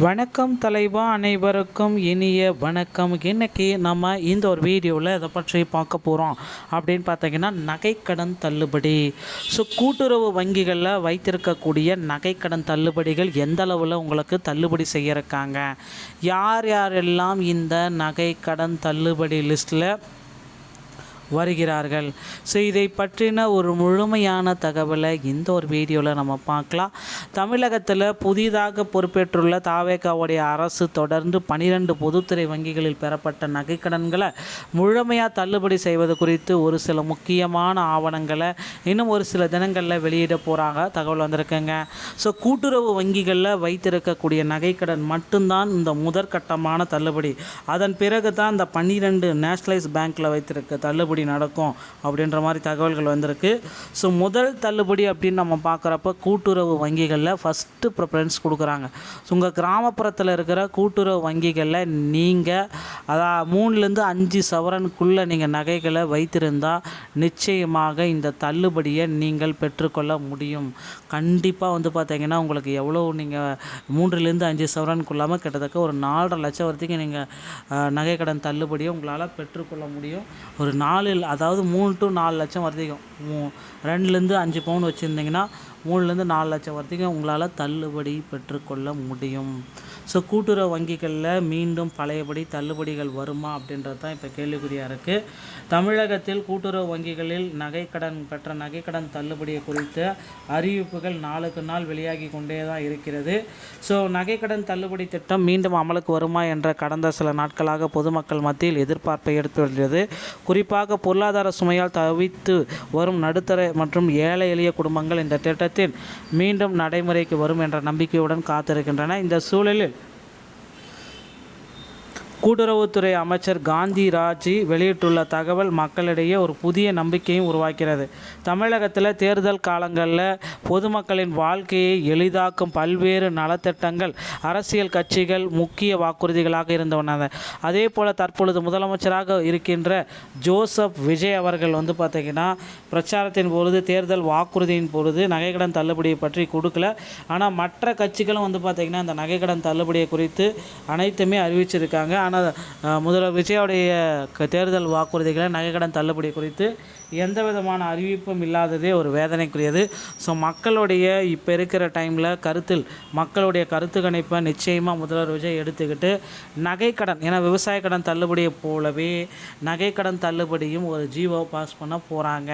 வணக்கம் தலைவா, அனைவருக்கும் இனிய வணக்கம். இன்றைக்கி நம்ம இந்த ஒரு வீடியோவில் இதை பற்றி பார்க்க போகிறோம் அப்படின்னு பார்த்தீங்கன்னா, நகைக்கடன் தள்ளுபடி. ஸோ கூட்டுறவு வங்கிகளில் வைத்திருக்கக்கூடிய நகைக்கடன் தள்ளுபடிகள் எந்த அளவில் உங்களுக்கு தள்ளுபடி செய்யறக்காங்க, யார் யாரெல்லாம் இந்த நகைக்கடன் தள்ளுபடி லிஸ்ட்டில் வருகிறார்கள். ஸோ இதை பற்றின ஒரு முழுமையான தகவலை இந்த ஒரு வீடியோவில் நம்ம பார்க்கலாம். தமிழகத்தில் புதிதாக பொறுப்பேற்றுள்ள தாவேகாவுடைய அரசு தொடர்ந்து 12 பொதுத்துறை வங்கிகளில் பெறப்பட்ட நகைக்கடன்களை முழுமையாக தள்ளுபடி செய்வது குறித்து ஒரு சில முக்கியமான ஆவணங்களை இன்னும் ஒரு சில தினங்களில் வெளியிட போகிறாங்க தகவல் வந்திருக்குங்க. ஸோ கூட்டுறவு வங்கிகளில் வைத்திருக்கக்கூடிய நகைக்கடன் மட்டும்தான் இந்த முதற்கட்டமான தள்ளுபடி. அதன் பிறகு தான் இந்த 12 நேஷ்னலைஸ் பேங்க்கில் வைத்திருக்க தள்ளுபடி நடக்கும் அப்படின்ற மாதிரி தகவல்கள் வந்திருக்கு. ஸோ முதல் தள்ளுபடி அப்படின்னு நம்ம பார்க்குறப்ப கூட்டுறவு வங்கிகளில் ஃபஸ்ட்டு ப்ரிஃபரன்ஸ் கொடுக்குறாங்க. ஸோ உங்கள் கிராமப்புறத்தில் இருக்கிற கூட்டுறவு வங்கிகளில் நீங்கள் 3லேருந்து 5 சவரனுக்குள்ளே நீங்கள் நகைகளை வைத்திருந்தால் நிச்சயமாக இந்த தள்ளுபடியை நீங்கள் பெற்றுக்கொள்ள முடியும். கண்டிப்பாக பார்த்தீங்கன்னா உங்களுக்கு எவ்வளோ நீங்கள் 3லேருந்து 5 சவரனுக்குள்ளாமல் கிட்டத்தட்ட ஒரு 4.5 லட்சம் வரைக்கும் நீங்கள் நகைக்கடன் தள்ளுபடியை உங்களால் பெற்றுக்கொள்ள முடியும். ஒரு 4 அதாவது 3 to 4 லட்சம் வரைக்கும் 2லேருந்து 5 பவுன் வச்சுருந்தீங்கன்னா 3லேருந்து 4 லட்சம் வரைக்கும் உங்களால் தள்ளுபடி பெற்றுக்கொள்ள முடியும். ஸோ கூட்டுறவு வங்கிகளில் மீண்டும் பழையபடி தள்ளுபடிகள் வருமா அப்படின்றது தான் இப்போ கேள்விக்குறியாக இருக்குது. தமிழகத்தில் கூட்டுறவு வங்கிகளில் பெற்ற நகைக்கடன் தள்ளுபடியை குறித்த அறிவிப்புகள் நாளுக்கு நாள் வெளியாகி கொண்டே தான் இருக்கிறது. ஸோ நகைக்கடன் தள்ளுபடி திட்டம் மீண்டும் அமலுக்கு வருமா என்ற கடந்த சில நாட்களாக பொதுமக்கள் மத்தியில் எதிர்பார்ப்பை எடுத்து வருகிறது. குறிப்பாக பொருளாதார சுமையால் தவித்து வரும் நடுத்தர மற்றும் ஏழை எளிய குடும்பங்கள் இந்த திட்டத்தில் மீண்டும் நடைமுறைக்கு வரும் என்ற நம்பிக்கையுடன் காத்திருக்கின்றன. இந்த சூழலில் கூட்டுறவுத்துறை அமைச்சர் காந்திராஜ் வெளியிட்டுள்ள தகவல் மக்களிடையே ஒரு புதிய நம்பிக்கையும் உருவாக்கிறது. தமிழகத்தில் தேர்தல் காலங்களில் பொதுமக்களின் வாழ்க்கையை எளிதாக்கும் பல்வேறு நலத்திட்டங்கள் அரசியல் கட்சிகள் முக்கிய வாக்குறுதிகளாக இருந்தவன. அதே போல் தற்பொழுது முதலமைச்சராக இருக்கின்ற ஜோசப் விஜய் அவர்கள் பார்த்திங்கன்னா பிரச்சாரத்தின் பொழுது தேர்தல் வாக்குறுதியின் பொழுது நகைக்கடன் தள்ளுபடியை பற்றி கொடுக்கல. ஆனால் மற்ற கட்சிகளும் பார்த்திங்கன்னா இந்த நகைக்கடன் தள்ளுபடியை குறித்து அனைத்துமே அறிவிச்சிருக்காங்க. ஆனால் முதல்வர் விஜயோடைய தேர்தல் வாக்குறுதிகளை நகைக்கடன் தள்ளுபடி குறித்து எந்த விதமான அறிவிப்பும் இல்லாததே ஒரு வேதனைக்குரியது. ஸோ மக்களுடைய இப்போ இருக்கிற டைமில் மக்களுடைய கருத்து கணிப்பை நிச்சயமாக முதல்வர் விஜய் எடுத்துக்கிட்டு நகைக்கடன், ஏன்னா விவசாய கடன் தள்ளுபடியை போலவே நகைக்கடன் தள்ளுபடியும் ஒரு ஜிஓ பாஸ் பண்ண போகிறாங்க.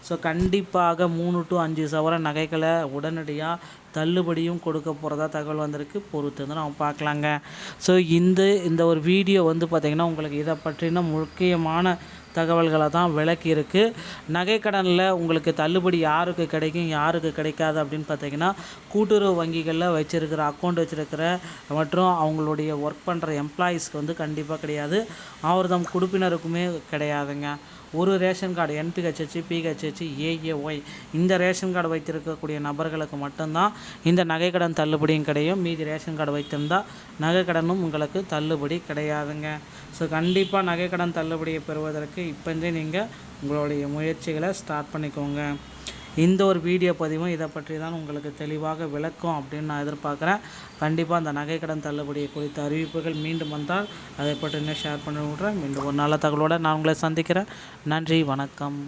ஸோ கண்டிப்பாக 3 to 5 சவரன் நகைகளை உடனடியாக தள்ளுபடியும் கொடுக்க போகிறதா தகவல் வந்திருக்கு. பொறுத்து வந்து நம்ம பார்க்கலாங்க. ஸோ இந்த ஒரு வீடியோ பார்த்திங்கன்னா உங்களுக்கு இதை பற்றின முக்கியமான தகவல்களை தான் விளக்கி இருக்குது. நகைக்கடனில் உங்களுக்கு தள்ளுபடி யாருக்கு கிடைக்கும் யாருக்கு கிடைக்காது அப்படின்னு பார்த்திங்கன்னா, கூட்டுறவு வங்கிகளில் வச்சுருக்கிற அக்கௌண்ட் வச்சுருக்கிற மற்றும் அவங்களுடைய ஒர்க் பண்ணுற எம்ப்ளாயீஸ்க்கு கண்டிப்பாக கிடையாது. அவர்தம் குடுப்பினருக்குமே கிடையாதுங்க. ஒரு ration card NPHH, PHH, AAY இந்த ரேஷன் கார்டு வைத்திருக்கக்கூடிய நபர்களுக்கு மட்டும்தான் இந்த நகைக்கடன் தள்ளுபடியும் கிடையும். மீதி ரேஷன் கார்டு வைத்திருந்தால் நகைக்கடனும் உங்களுக்கு தள்ளுபடி கிடையாதுங்க. ஸோ கண்டிப்பாக நகைக்கடன் தள்ளுபடியை பெறுவதற்கு இப்போந்தே நீங்கள் உங்களுடைய முயற்சிகளை ஸ்டார்ட் பண்ணிக்கோங்க. இந்த ஒரு வீடியோ பதிவும் இதை பற்றி தான் உங்களுக்கு தெளிவாக விளக்கும் அப்படின்னு நான் எதிர்பார்க்குறேன். கண்டிப்பாக அந்த நகைக்கடன் தள்ளுபடியை குறித்த அறிவிப்புகள் மீண்டும் வந்தால் அதை பற்றி ஷேர் பண்ணி விட்றேன். மீண்டும் ஒரு நல்ல தகவலோடு நான் உங்களை சந்திக்கிறேன். நன்றி, வணக்கம்.